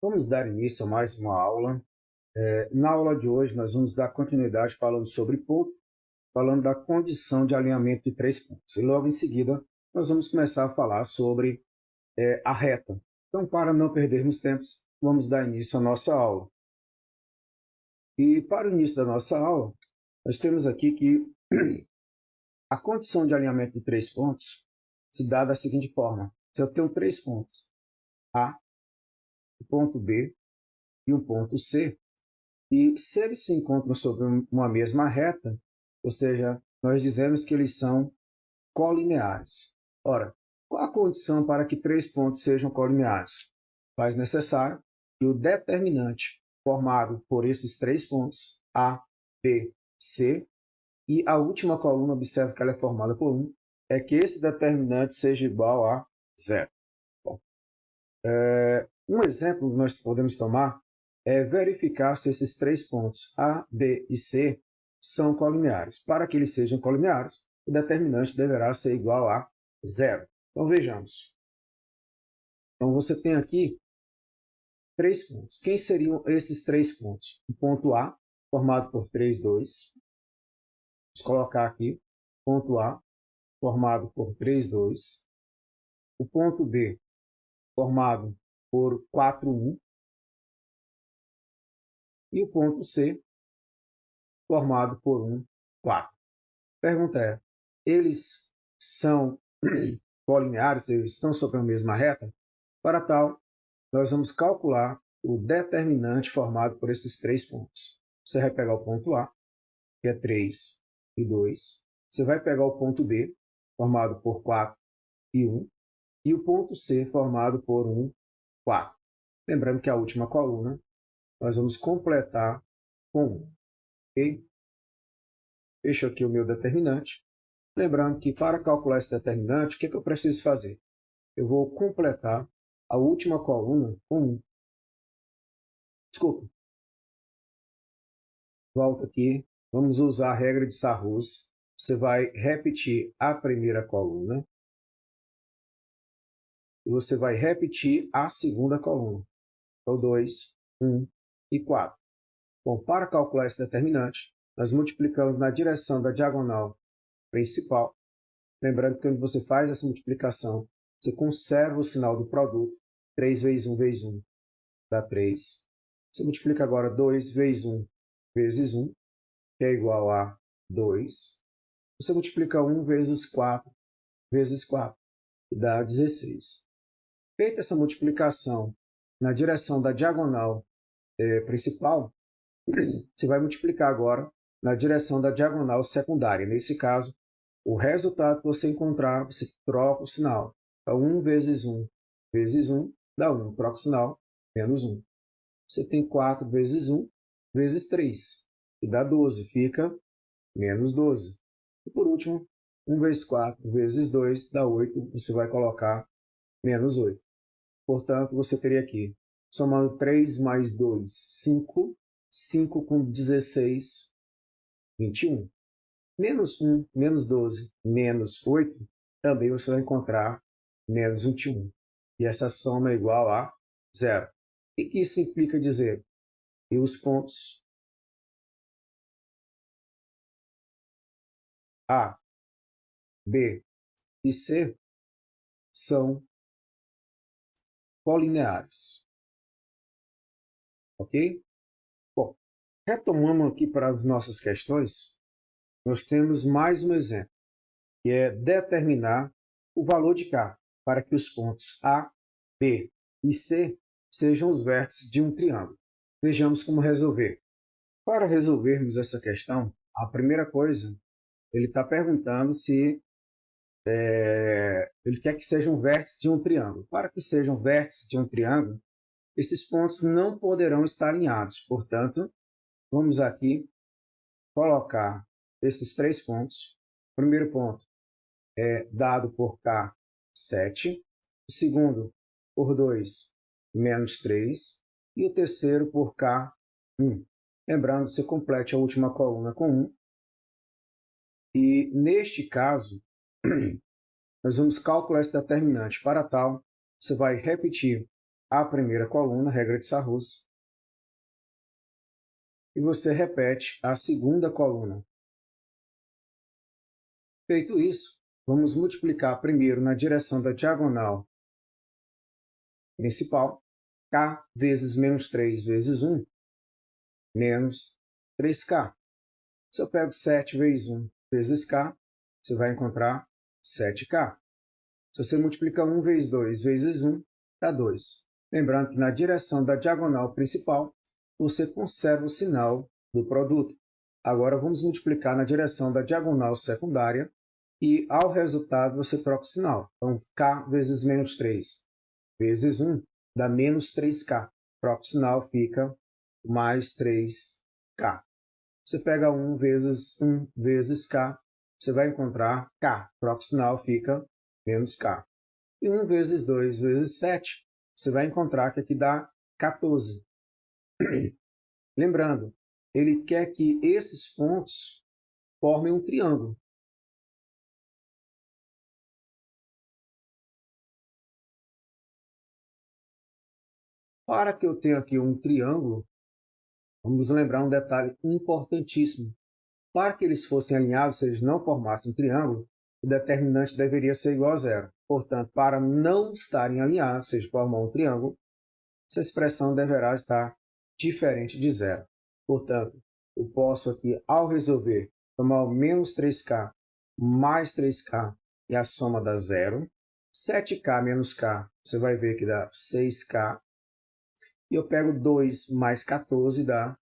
Vamos dar início a mais uma aula. Na aula de hoje, nós vamos dar continuidade falando sobre ponto, falando da condição de alinhamento de três pontos. E logo em seguida, nós vamos começar a falar sobre a reta. Então, para não perdermos tempo, vamos dar início à nossa aula. E para o início da nossa aula, nós temos aqui que a condição de alinhamento de três pontos se dá da seguinte forma. Se eu tenho três pontos, A, um ponto B e um ponto C, e se eles se encontram sobre uma mesma reta, ou seja, nós dizemos que eles são colineares. Ora, qual a condição para que três pontos sejam colineares? Faz necessário que o determinante formado por esses três pontos, A, B, C, e a última coluna, observe que ela é formada por 1, é que esse determinante seja igual a zero. Bom, um exemplo que nós podemos tomar é verificar se esses três pontos A, B e C são colineares. Para que eles sejam colineares, o determinante deverá ser igual a zero. Então, vejamos. Então, você tem aqui três pontos. Quem seriam esses três pontos? O ponto A, formado por 3, 2. Vamos colocar aqui. Ponto A, formado por 3, 2. O ponto B, formado por 4, 1. E o ponto C, formado por 1, 4. Pergunta é, eles são colineares, eles estão sobre a mesma reta? Para tal, nós vamos calcular o determinante formado por esses três pontos. Você vai pegar o ponto A, que é 3 e 2. Você vai pegar o ponto B, formado por 4 e 1. E o ponto C, formado por 1, 4. Lembrando que a última coluna nós vamos completar com 1. Ok? Fecho aqui o meu determinante. Lembrando que para calcular esse determinante, o que eu preciso fazer? Eu vou completar a última coluna com 1. Desculpa. Volto aqui. Vamos usar a regra de Sarrus. Você vai repetir a primeira coluna. E você vai repetir a segunda coluna. Então, 2, 1 e 4. Bom, para calcular esse determinante, nós multiplicamos na direção da diagonal principal. Lembrando que quando você faz essa multiplicação, você conserva o sinal do produto. 3 vezes 1 vezes 1 dá 3. Você multiplica agora 2 vezes 1 vezes 1, que é igual a 2. Você multiplica 1 vezes 4 vezes 4, que dá 16. Feita essa multiplicação na direção da diagonal principal, você vai multiplicar agora na direção da diagonal secundária. Nesse caso, o resultado que você encontrar, você troca o sinal. Então, 1 vezes 1 vezes 1 dá 1. Troca o sinal, menos 1. Você tem 4 vezes 1 vezes 3, que dá 12. Fica menos 12. E por último, 1 vezes 4 vezes 2 dá 8. Você vai colocar menos 8. Portanto, você teria aqui, somando 3 mais 2, 5. 5 com 16, 21. Menos 1, menos 12, menos 8, também você vai encontrar menos 21. E essa soma é igual a zero. O que isso implica dizer? Que os pontos A, B e C são colineares. Ok? Bom, retomando aqui para as nossas questões, nós temos mais um exemplo, que é determinar o valor de K para que os pontos A, B e C sejam os vértices de um triângulo. Vejamos como resolver. Para resolvermos essa questão, a primeira coisa, ele está perguntando se ele quer que sejam vértices de um triângulo. Para que sejam vértices de um triângulo, esses pontos não poderão estar alinhados. Portanto, vamos aqui colocar esses três pontos. O primeiro ponto é dado por K, 7. O segundo, por 2, menos 3. E o terceiro, por K, 1. Lembrando, você complete a última coluna com 1. E, neste caso, nós vamos calcular esse determinante. Para tal, você vai repetir a primeira coluna, regra de Sarrus, e você repete a segunda coluna. Feito isso, vamos multiplicar primeiro na direção da diagonal principal, k vezes menos 3 vezes 1, menos 3k. Se eu pego 7 vezes 1 vezes k, você vai encontrar 7k. Se você multiplica 1 vezes 2 vezes 1, dá 2. Lembrando que na direção da diagonal principal, você conserva o sinal do produto. Agora vamos multiplicar na direção da diagonal secundária e ao resultado você troca o sinal. Então, k vezes menos 3 vezes 1 dá menos 3k. Troca o sinal, fica mais 3k. Você pega 1 vezes k, você vai encontrar k. Troca o sinal, fica menos k. E 1 vezes 2 vezes 7, você vai encontrar que aqui dá 14. Lembrando, ele quer que esses pontos formem um triângulo. Para que eu tenha aqui um triângulo, vamos lembrar um detalhe importantíssimo. Para que eles fossem alinhados, se eles não formassem um triângulo, o determinante deveria ser igual a zero. Portanto, para não estarem alinhados, se eles formam um triângulo, essa expressão deverá estar diferente de zero. Portanto, eu posso aqui, ao resolver, tomar o menos 3k mais 3k e a soma dá zero. 7k menos k, você vai ver que dá 6k. E eu pego 2 mais 14 dá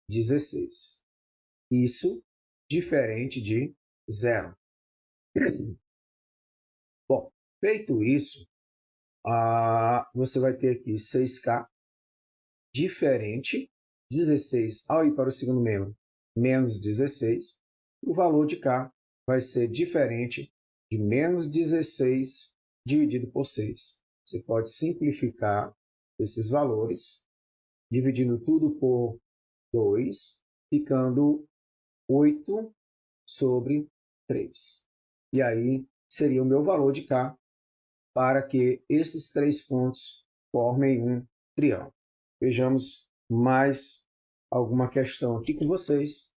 16. Isso diferente de zero. Bom, feito isso, você vai ter aqui 6k diferente, 16 ao ir para o segundo membro, menos 16. O valor de k vai ser diferente de menos 16 dividido por 6. Você pode simplificar esses valores, dividindo tudo por 2, ficando 8 sobre 3. E aí seria o meu valor de k para que esses 3 pontos formem um triângulo. Vejamos mais alguma questão aqui com vocês.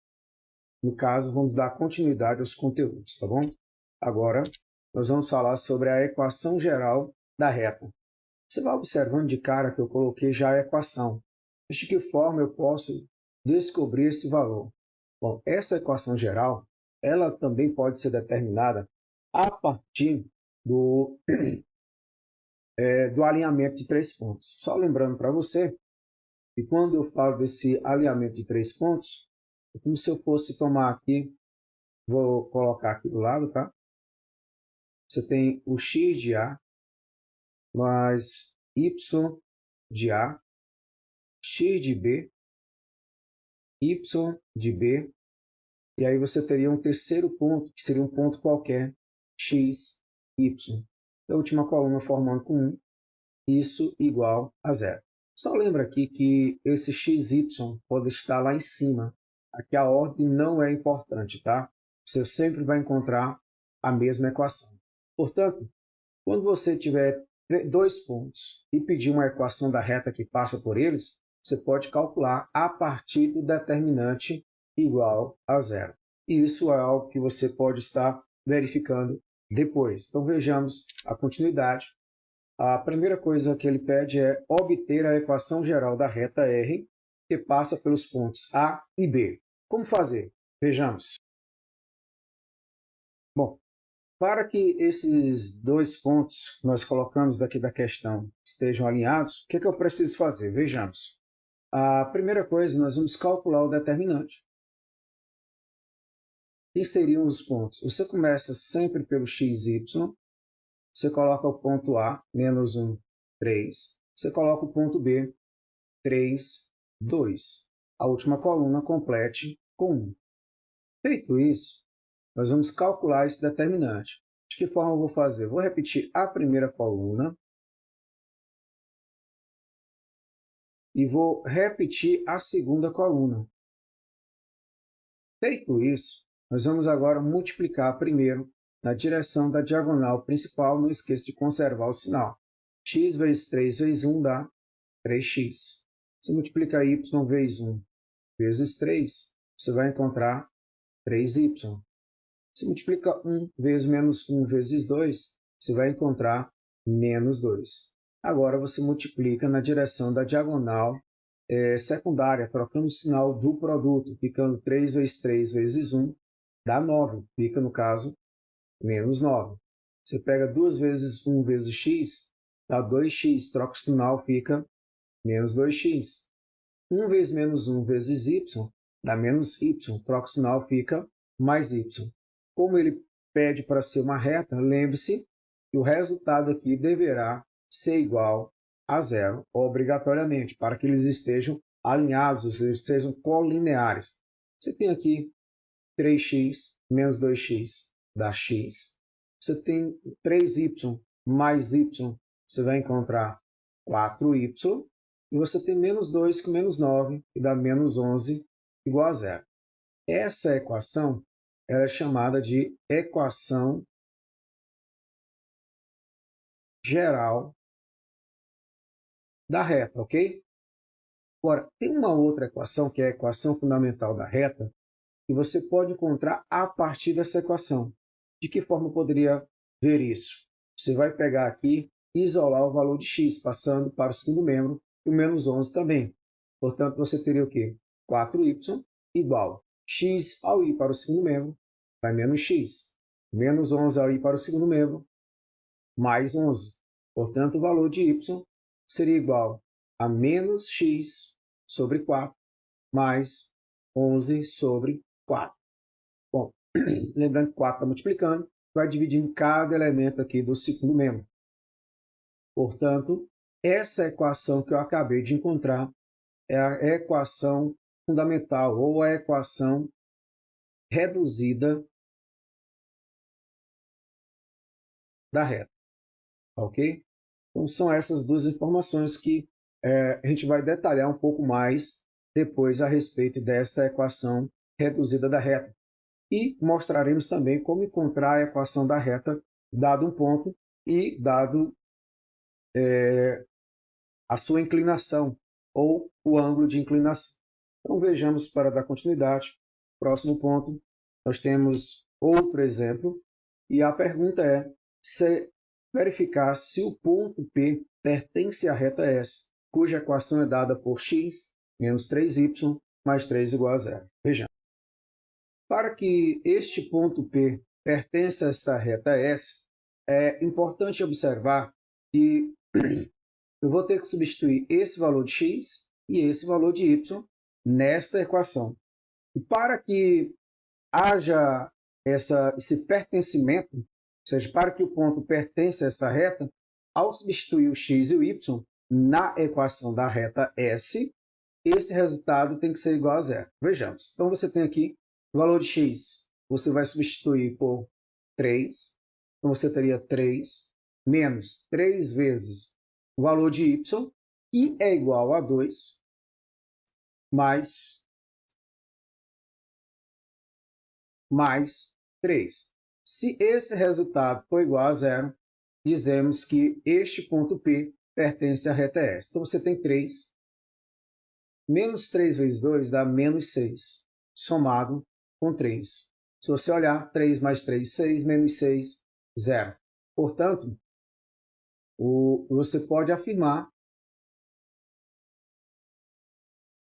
No caso, vamos dar continuidade aos conteúdos, tá bom? Agora, nós vamos falar sobre a equação geral da reta. Você vai observando de cara que eu coloquei já a equação. De que forma eu posso descobrir esse valor? Bom, essa equação geral, ela também pode ser determinada a partir do alinhamento de 3 pontos. Só lembrando para você que quando eu falo desse alinhamento de 3 pontos, é como se eu fosse tomar aqui, vou colocar aqui do lado, tá? Você tem o x de A mais y de A, x de B, y de B, e aí você teria um terceiro ponto, que seria um ponto qualquer, x, y. A última coluna formando com 1, isso igual a zero. Só lembra aqui que esse xy pode estar lá em cima. Aqui a ordem não é importante, tá? Você sempre vai encontrar a mesma equação. Portanto, quando você tiver 2 pontos e pedir uma equação da reta que passa por eles, você pode calcular a partir do determinante igual a zero. E isso é algo que você pode estar verificando depois. Então vejamos a continuidade. A primeira coisa que ele pede é obter a equação geral da reta R, que passa pelos pontos A e B. Como fazer? Vejamos. Bom, para que esses 2 pontos que nós colocamos daqui da questão estejam alinhados, o que eu preciso fazer? Vejamos. A primeira coisa, nós vamos calcular o determinante. Quem seriam os pontos? Você começa sempre pelo xy, você coloca o ponto A, menos 1, 3. Você coloca o ponto B, 3, 2. A última coluna complete com 1. Feito isso, nós vamos calcular esse determinante. De que forma eu vou fazer? Vou repetir a primeira coluna e vou repetir a segunda coluna. Feito isso, nós vamos agora multiplicar primeiro na direção da diagonal principal, não esqueça de conservar o sinal. x vezes 3 vezes 1 dá 3x. Se multiplicar y vezes 1 vezes 3, você vai encontrar 3y. Se multiplica 1 vezes menos 1 vezes 2, você vai encontrar menos 2. Agora você multiplica na direção da diagonal secundária, trocando o sinal do produto, ficando 3 vezes 3 vezes 1, dá 9. Fica, no caso, menos 9. Você pega 2 vezes 1 vezes x, dá 2x, troca o sinal, fica menos 2x. 1 vezes menos 1 vezes y, dá menos y, troca o sinal, fica mais y. Como ele pede para ser uma reta, lembre-se que o resultado aqui deverá ser igual a zero, obrigatoriamente, para que eles estejam alinhados, ou seja, sejam colineares. Você tem aqui 3x menos 2x dá x. Você tem 3y mais y, você vai encontrar 4y. E você tem menos 2 com menos 9, que dá menos 11, igual a zero. Essa equação ela é chamada de equação geral da reta, ok? Agora, tem uma outra equação, que é a equação fundamental da reta, que você pode encontrar a partir dessa equação. De que forma eu poderia ver isso? Você vai pegar aqui e isolar o valor de x, passando para o segundo membro, e o menos 11 também. Portanto, você teria o quê? 4y igual x ao ir para o segundo membro, vai menos x. Menos 11 ao ir para o segundo membro, mais 11. Portanto, o valor de y seria igual a menos x sobre 4, mais 11 sobre 4. Bom, lembrando que 4 está multiplicando, vai dividir em cada elemento aqui do segundo membro. Portanto, essa equação que eu acabei de encontrar é a equação fundamental, ou a equação reduzida da reta. Ok? Então, são essas duas informações que a gente vai detalhar um pouco mais depois a respeito desta equação reduzida da reta. E mostraremos também como encontrar a equação da reta dado um ponto e dado a sua inclinação ou o ângulo de inclinação. Então vejamos para dar continuidade. Próximo ponto, nós temos outro exemplo e a pergunta é verificar se o ponto P pertence à reta S, cuja equação é dada por x menos 3y mais 3 igual a zero. Vejamos. Para que este ponto P pertença a essa reta S, é importante observar que eu vou ter que substituir esse valor de x e esse valor de y nesta equação. E para que haja esse pertencimento, ou seja, para que o ponto pertença a essa reta, ao substituir o x e o y na equação da reta S, esse resultado tem que ser igual a zero. Vejamos. Então, você tem aqui o valor de x, você vai substituir por 3. Então, você teria 3 menos 3 vezes o valor de y, que é igual a 2, mais 3. Se esse resultado for igual a zero, dizemos que este ponto P pertence à reta S. Então, você tem 3. Menos 3 vezes 2 dá menos 6, somado com 3. Se você olhar, 3 mais 3, 6, menos 6, 0. Portanto, você pode afirmar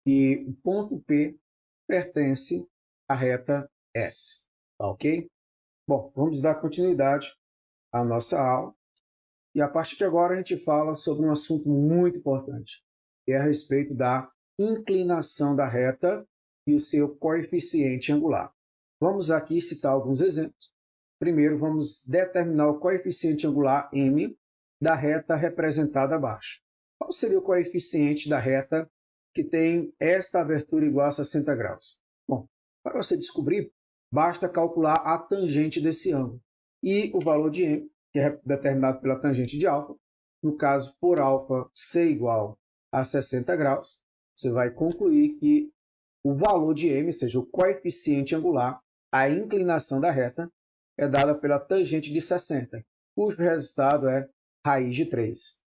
que o ponto P pertence à reta S. Tá ok? Bom, vamos dar continuidade à nossa aula. E a partir de agora a gente fala sobre um assunto muito importante, que é a respeito da inclinação da reta e o seu coeficiente angular. Vamos aqui citar alguns exemplos. Primeiro, vamos determinar o coeficiente angular M da reta representada abaixo. Qual seria o coeficiente da reta que tem esta abertura igual a 60 graus? Bom, para você descobrir, basta calcular a tangente desse ângulo. E o valor de M, que é determinado pela tangente de alfa, no caso, por alfa ser igual a 60 graus, você vai concluir que o valor de M, ou seja, o coeficiente angular, a inclinação da reta, é dada pela tangente de 60, cujo resultado é raiz de 3.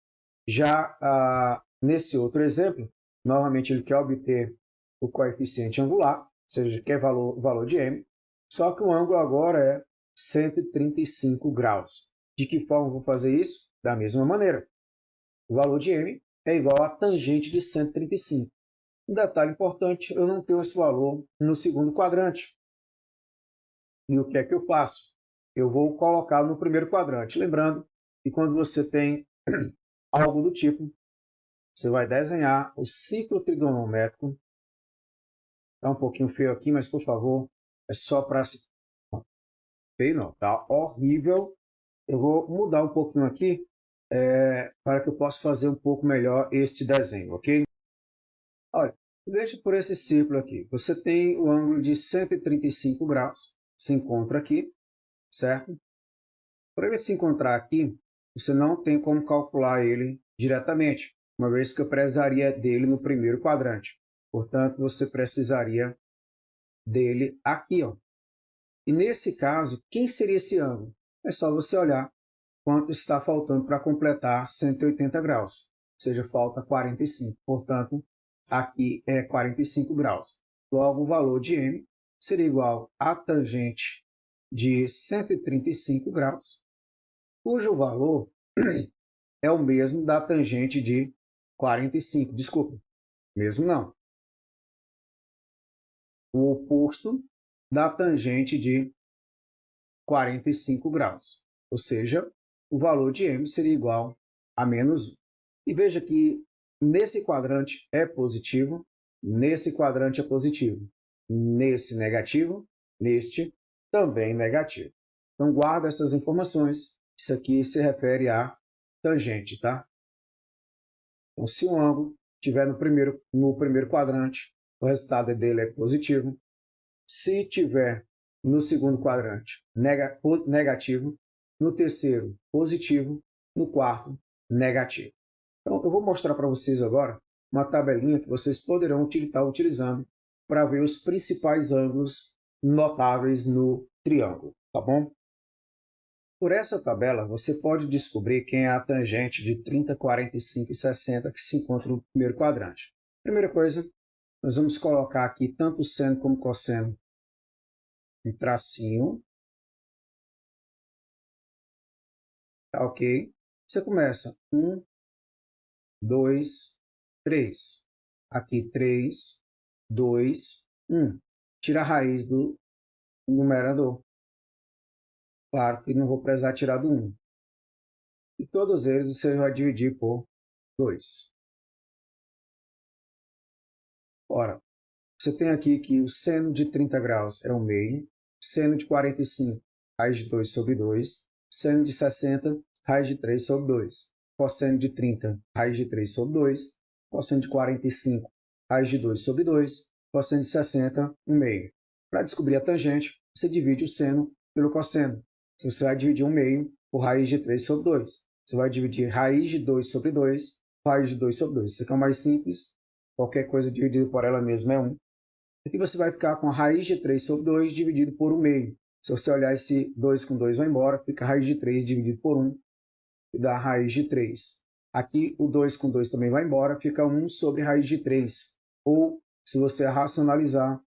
Já nesse outro exemplo, novamente ele quer obter o coeficiente angular, ou seja, quer valor de m, só que o ângulo agora é 135 graus. De que forma eu vou fazer isso? Da mesma maneira. O valor de m é igual à tangente de 135. Um detalhe importante, eu não tenho esse valor no segundo quadrante. E o que é que eu faço? Eu vou colocar no primeiro quadrante. Lembrando que quando você tem algo do tipo, você vai desenhar o ciclo trigonométrico. Está um pouquinho feio aqui, mas por favor, é só para... Feio não, tá horrível. Eu vou mudar um pouquinho aqui para que eu possa fazer um pouco melhor este desenho, ok? Olha, veja por esse círculo aqui. Você tem o ângulo de 135 graus, se encontra aqui, certo? Para ele se encontrar aqui, você não tem como calcular ele diretamente, uma vez que eu precisaria dele no primeiro quadrante. Portanto, você precisaria dele aqui, ó. E nesse caso, quem seria esse ângulo? É só você olhar quanto está faltando para completar 180 graus. Ou seja, falta 45. Portanto, aqui é 45 graus. Logo, o valor de m seria igual à tangente de 135 graus, cujo valor é o mesmo da tangente de 45. Desculpa, mesmo não. O oposto da tangente de 45 graus. Ou seja, o valor de m seria igual a menos 1. E veja que nesse quadrante é positivo, nesse quadrante é positivo, nesse negativo, neste também negativo. Então guarda essas informações. Isso aqui se refere à tangente, tá? Então, se um ângulo estiver no primeiro quadrante, o resultado dele é positivo. Se tiver no segundo quadrante, negativo. No terceiro, positivo. No quarto, negativo. Então, eu vou mostrar para vocês agora uma tabelinha que vocês poderão estar utilizando para ver os principais ângulos notáveis no triângulo, tá bom? Por essa tabela, você pode descobrir quem é a tangente de 30, 45 e 60 que se encontra no primeiro quadrante. Primeira coisa, nós vamos colocar aqui tanto o seno como o cosseno em tracinho. Tá ok? Você começa 1, 2, 3. Aqui 3, 2, 1. Tira a raiz do numerador. Claro que não vou precisar tirar do 1. E todos eles você vai dividir por 2. Ora, você tem aqui que o seno de 30 graus é o meio, seno de 45, raiz de 2 sobre 2, seno de 60, raiz de 3 sobre 2, cosseno de 30, raiz de 3 sobre 2, cosseno de 45, raiz de 2 sobre 2, cosseno de 60, 1 meio. Para descobrir a tangente, você divide o seno pelo cosseno. Você vai dividir 1 meio por raiz de 3 sobre 2. Você vai dividir raiz de 2 sobre 2 por raiz de 2 sobre 2. Isso aqui é o mais simples. Qualquer coisa dividida por ela mesma é 1. Aqui você vai ficar com a raiz de 3 sobre 2 dividido por 1 meio. Se você olhar esse 2 com 2 vai embora, fica a raiz de 3 dividido por 1 e dá a raiz de 3. Aqui o 2 com 2 também vai embora, fica 1 sobre raiz de 3. Ou, se você racionalizar,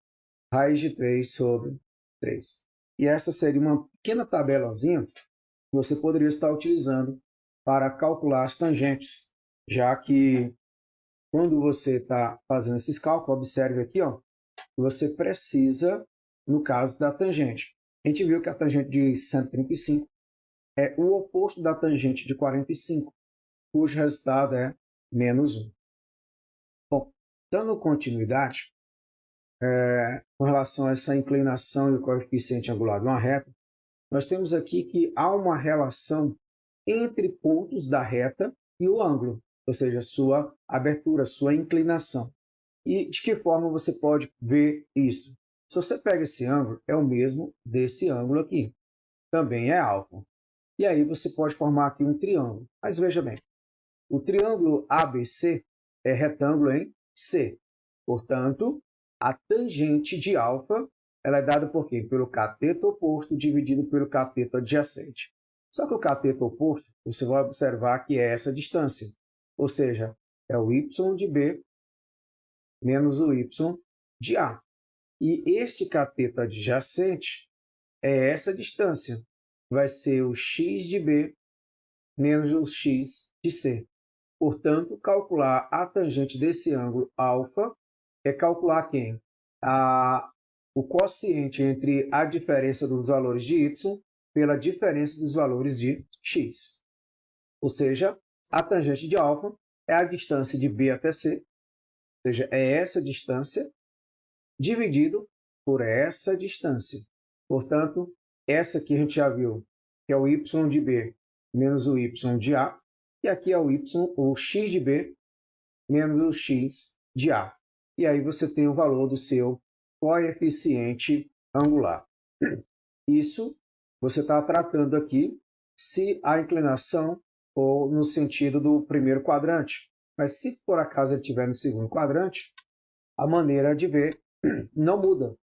raiz de 3 sobre 3. E essa seria uma pequena tabelazinha que você poderia estar utilizando para calcular as tangentes, já que quando você está fazendo esses cálculos, observe aqui, ó, você precisa, no caso da tangente. A gente viu que a tangente de 135 é o oposto da tangente de 45, cujo resultado é menos 1. Bom, dando continuidade, com relação a essa inclinação e o coeficiente angular de uma reta, nós temos aqui que há uma relação entre pontos da reta e o ângulo, ou seja, sua abertura, sua inclinação. E de que forma você pode ver isso? Se você pega esse ângulo, é o mesmo desse ângulo aqui. Também é alfa. E aí você pode formar aqui um triângulo. Mas veja bem, o triângulo ABC é retângulo em C. Portanto, a tangente de alfa ela é dada por quê? Pelo cateto oposto dividido pelo cateto adjacente. Só que o cateto oposto, você vai observar que é essa distância. ou seja, é o y de B menos o y de A. E este cateto adjacente é essa distância. Vai ser o x de B menos o x de C. Portanto, calcular a tangente desse ângulo alfa é calcular quem? O quociente entre a diferença dos valores de y pela diferença dos valores de x. Ou seja, a tangente de alfa é a distância de B até C, ou seja, é essa distância dividido por essa distância. Portanto, essa aqui a gente já viu que é o y de B menos o y de A, e aqui é o x de B menos o x de A. E aí você tem o valor do seu coeficiente angular. Isso você está tratando aqui se a inclinação for no sentido do primeiro quadrante. Mas se por acaso ele estiver no segundo quadrante, a maneira de ver não muda.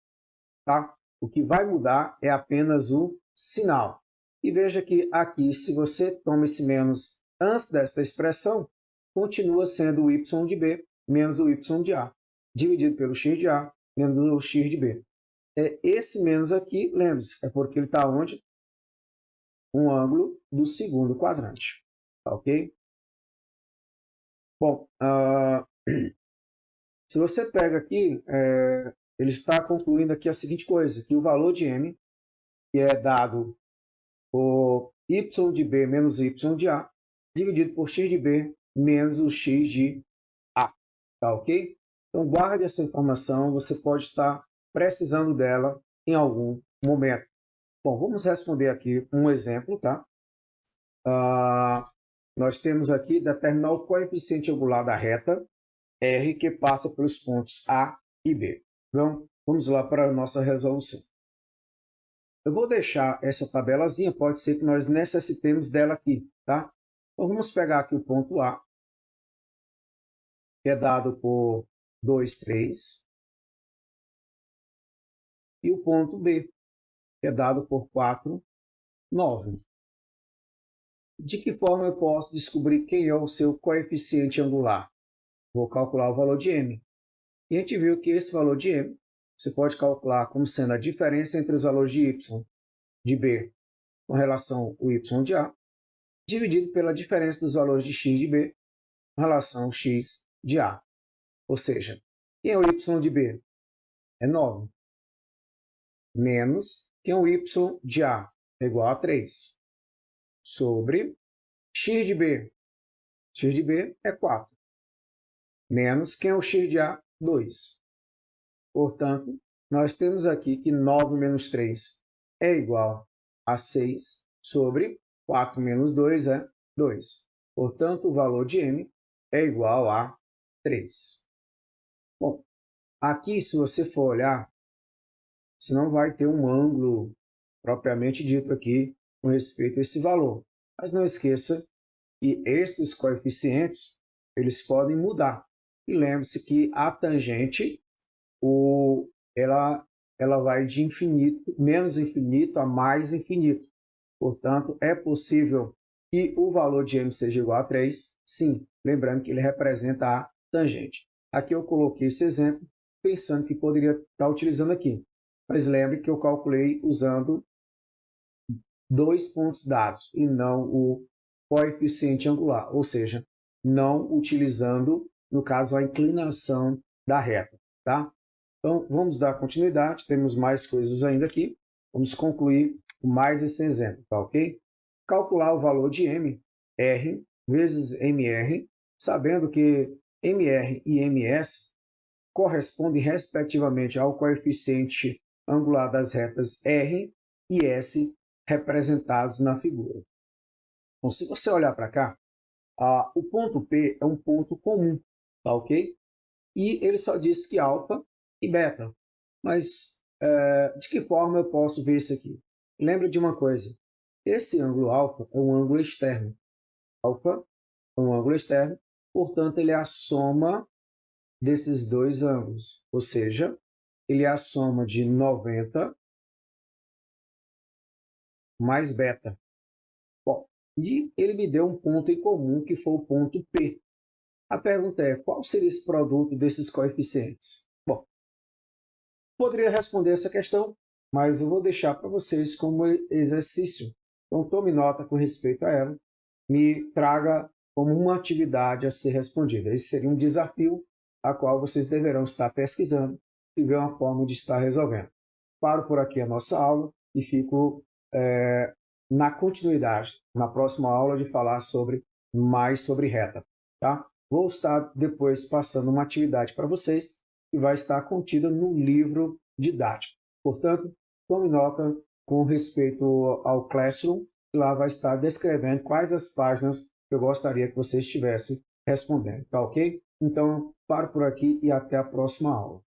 Tá? O que vai mudar é apenas o sinal. E veja que aqui, se você toma esse menos antes desta expressão, continua sendo o y de B menos o y de A, dividido pelo x de A menos o x de B. Esse menos aqui, lembre-se, é porque ele está onde? Um ângulo do segundo quadrante. Tá, ok? Bom, se você pega aqui, ele está concluindo aqui a seguinte coisa, que o valor de m, que é dado por y de B menos y de A, dividido por x de B menos o x de A. Tá, ok? Então, guarde essa informação, você pode estar precisando dela em algum momento. Bom, vamos responder aqui um exemplo, tá? Nós temos aqui determinar o coeficiente angular da reta R que passa pelos pontos A e B. Então, vamos lá para a nossa resolução. Eu vou deixar essa tabelazinha, pode ser que nós necessitemos dela aqui, tá? Então, vamos pegar aqui o ponto A, que é dado por 2, 3, e o ponto B, que é dado por 4, 9. De que forma eu posso descobrir quem é o seu coeficiente angular? Vou calcular o valor de m. E a gente viu que esse valor de m, você pode calcular como sendo a diferença entre os valores de y de B com relação ao y de A, dividido pela diferença dos valores de x de B com relação ao x de A. Ou seja, quem é o y de B? É 9. Menos quem é o y de A? É igual a 3. Sobre x de B. X de B é 4. Menos quem é o x de A? 2. Portanto, nós temos aqui que 9 menos 3 é igual a 6 sobre 4 menos 2 é 2. Portanto, o valor de m é igual a 3. Bom, aqui, se você for olhar, você não vai ter um ângulo propriamente dito aqui com respeito a esse valor. Mas não esqueça que esses coeficientes eles podem mudar. E lembre-se que a tangente ela vai de infinito, menos infinito a mais infinito. Portanto, é possível que o valor de m seja igual a 3, sim, lembrando que ele representa a tangente. Aqui eu coloquei esse exemplo pensando que poderia estar utilizando aqui. Mas lembre que eu calculei usando 2 pontos dados e não o coeficiente angular, ou seja, não utilizando, no caso, a inclinação da reta, tá? Então, vamos dar continuidade, temos mais coisas ainda aqui. Vamos concluir com mais esse exemplo, tá ok? Calcular o valor de m, r, vezes mr, sabendo que mr e ms correspondem respectivamente ao coeficiente angular das retas r e s representados na figura. Então, se você olhar para cá, o ponto P é um ponto comum, tá ok? E ele só diz que alfa e beta. Mas de que forma eu posso ver isso aqui? Lembra de uma coisa, esse ângulo alfa é um ângulo externo. Alfa é um ângulo externo, portanto ele é a soma desses dois ângulos, ou seja, ele é a soma de 90 mais beta. Bom, e ele me deu um ponto em comum que foi o ponto P. A pergunta é: qual seria esse produto desses coeficientes? Bom, poderia responder essa questão, mas eu vou deixar para vocês como exercício. Então, tome nota com respeito a ela, me traga como uma atividade a ser respondida. Esse seria um desafio a qual vocês deverão estar pesquisando e ver uma forma de estar resolvendo. Paro por aqui a nossa aula e fico na continuidade, na próxima aula, de falar mais sobre reta. Tá? Vou estar depois passando uma atividade para vocês que vai estar contida no livro didático. Portanto, tome nota com respeito ao Classroom, que lá vai estar descrevendo quais as páginas que eu gostaria que você estivesse respondendo, tá ok? Então, paro por aqui e até a próxima aula.